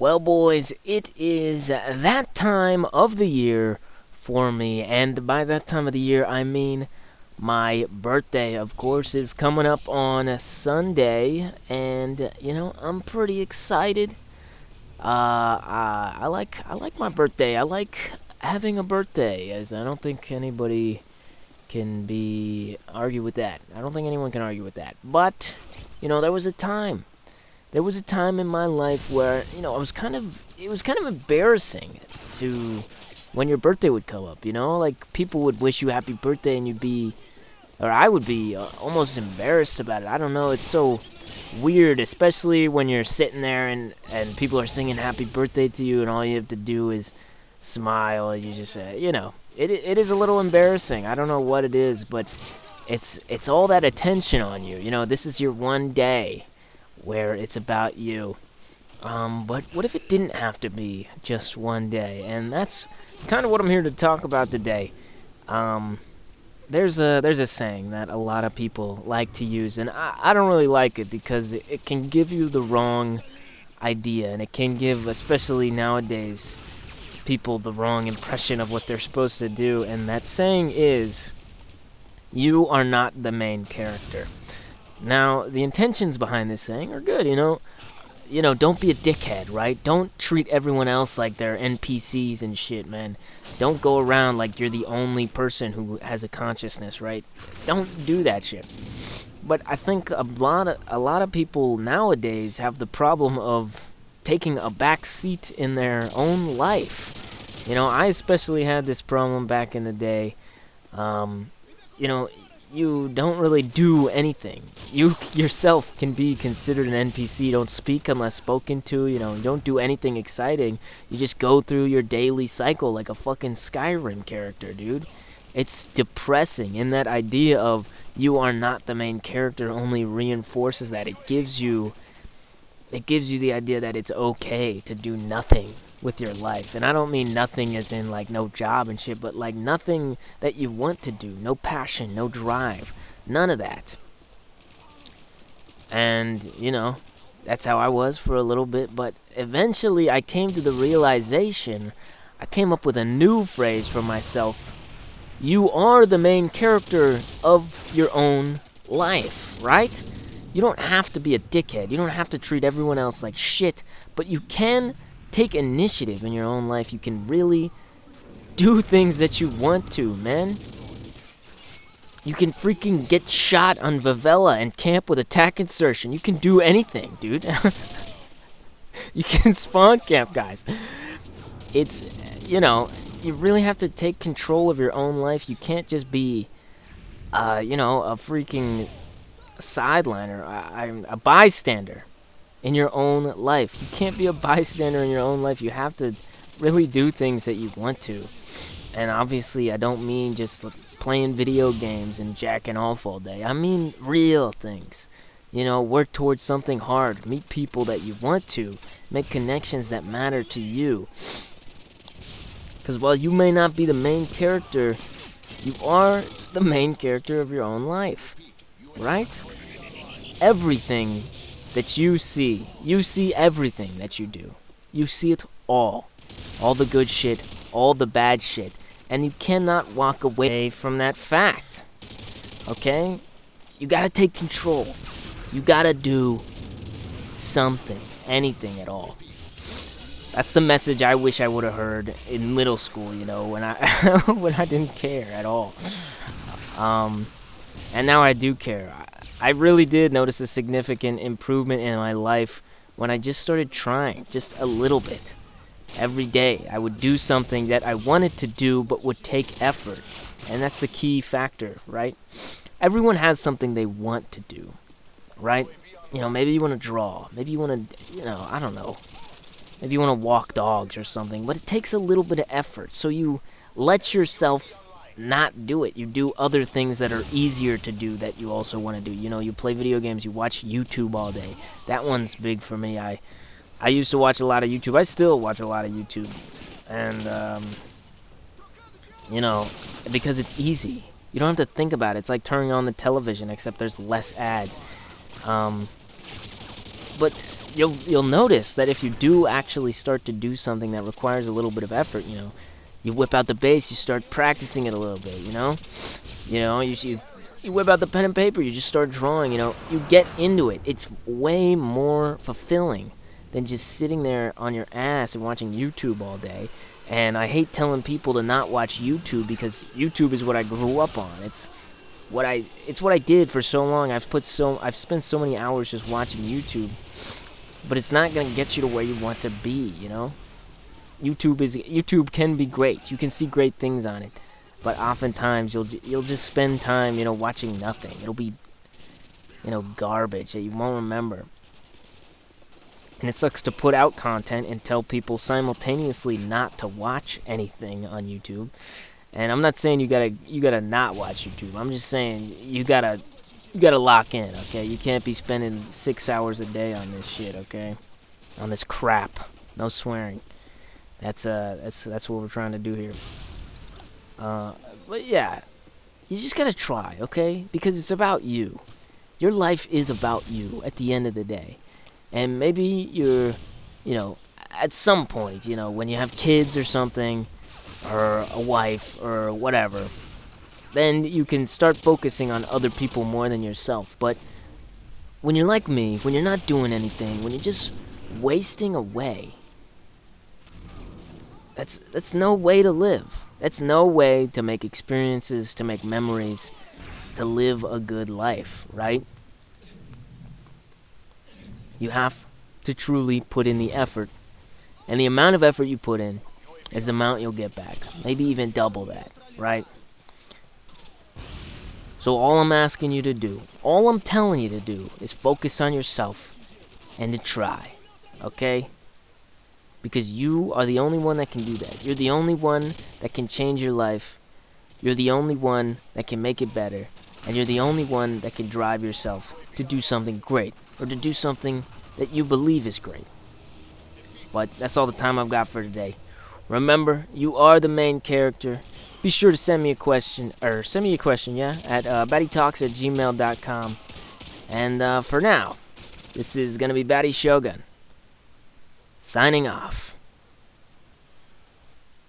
Well, boys, it is that time of the year for me, and by that time of the year, I mean my birthday, of course, is coming up on a Sunday, and I'm pretty excited. I like my birthday. I like having a birthday, as I don't think anybody can be argue with that. I don't think anyone can argue with that. But there was a time. There was a time in my life where it was kind of embarrassing to when your birthday would come up. Like people would wish you happy birthday, and I would be almost embarrassed about it. I don't know. It's so weird, especially when you're sitting there and people are singing happy birthday to you, and all you have to do is smile, and you just it is a little embarrassing. I don't know what it is, but it's all that attention on you. This is your one day where it's about you. But what if it didn't have to be just one day? And that's kind of what I'm here to talk about today. There's a saying that a lot of people like to use, and I don't really like it because it can give you the wrong idea, and it can give, especially nowadays, people the wrong impression of what they're supposed to do. And that saying is, you are not the main character. Now, the intentions behind this saying are good. Don't be a dickhead, right? Don't treat everyone else like they're NPCs and shit, man. Don't go around like you're the only person who has a consciousness, right? Don't do that shit. But I think a lot of people nowadays have the problem of taking a back seat in their own life. I especially had this problem back in the day. You don't really do anything. You yourself can be considered an NPC. You don't speak unless spoken to. You don't do anything exciting. You just go through your daily cycle like a fucking Skyrim character, dude. It's depressing, and that idea of you are not the main character only reinforces that. It gives you the idea that it's okay to do nothing with your life. And I don't mean nothing as in like no job and shit, but like nothing that you want to do. No passion, no drive, none of that. And that's how I was for a little bit, but eventually I came to the realization, I came up with a new phrase for myself. You are the main character of your own life, right? You don't have to be a dickhead. You don't have to treat everyone else like shit, but you can take initiative in your own life. You can really do things that you want to, man. You can freaking get shot on Vivella and camp with attack insertion. You can do anything, dude. You can spawn camp, guys. It's, you really have to take control of your own life. You can't just be, a freaking sideliner, a bystander in your own life. You can't be a bystander in your own life. You have to really do things that you want to. And obviously, I don't mean just playing video games and jacking off all day. I mean real things. Work towards something hard. Meet people that you want to. Make connections that matter to you. Because while you may not be the main character, you are the main character of your own life. Right? Everything that you see everything that you do. You see it all. All the good shit, all the bad shit. And you cannot walk away from that fact. Okay? You gotta take control. You gotta do something. Anything at all. That's the message I wish I would have heard in middle school, when I when I didn't care at all. And now I do care. I really did notice a significant improvement in my life when I just started trying, just a little bit. Every day, I would do something that I wanted to do but would take effort. And that's the key factor, right? Everyone has something they want to do, right? Maybe you want to draw. Maybe you want to, I don't know. Maybe you want to walk dogs or something. But it takes a little bit of effort. So you let yourself not do it. You do other things that are easier to do that you also want to do. You play video games. You watch YouTube all day. That one's big for me. I used to watch a lot of YouTube. I still watch a lot of YouTube. And, because it's easy. You don't have to think about it. It's like turning on the television, except there's less ads. But you'll notice that if you do actually start to do something that requires a little bit of effort, you whip out the bass, you start practicing it a little bit, you whip out the pen and paper, you just start drawing, you get into it. It's way more fulfilling than just sitting there on your ass and watching YouTube all day. And I hate telling people to not watch YouTube because YouTube is what I grew up on. It's what I did for so long. I've spent so many hours just watching YouTube, but it's not gonna get you to where you want to be. YouTube can be great. You can see great things on it, but oftentimes you'll just spend time, watching nothing. It'll be, garbage that you won't remember. And it sucks to put out content and tell people simultaneously not to watch anything on YouTube. And I'm not saying you gotta not watch YouTube. I'm just saying you gotta lock in, okay? You can't be spending 6 hours a day on this shit, okay? On this crap. No swearing. That's what we're trying to do here. But yeah, you just gotta try, okay? Because it's about you. Your life is about you at the end of the day. And maybe you're, at some point, when you have kids or something, or a wife, or whatever, then you can start focusing on other people more than yourself. But when you're like me, when you're not doing anything, when you're just wasting away, that's no way to live. That's no way to make experiences, to make memories, to live a good life, right? You have to truly put in the effort. And the amount of effort you put in is the amount you'll get back. Maybe even double that, right? So all I'm asking you to do, all I'm telling you to do, is focus on yourself and to try, okay? Because you are the only one that can do that. You're the only one that can change your life. You're the only one that can make it better. And you're the only one that can drive yourself to do something great, or to do something that you believe is great. But that's all the time I've got for today. Remember, you are the main character. Be sure to send me a question, at battytalks@gmail.com. And for now, this is going to be Batty Shogun, signing off.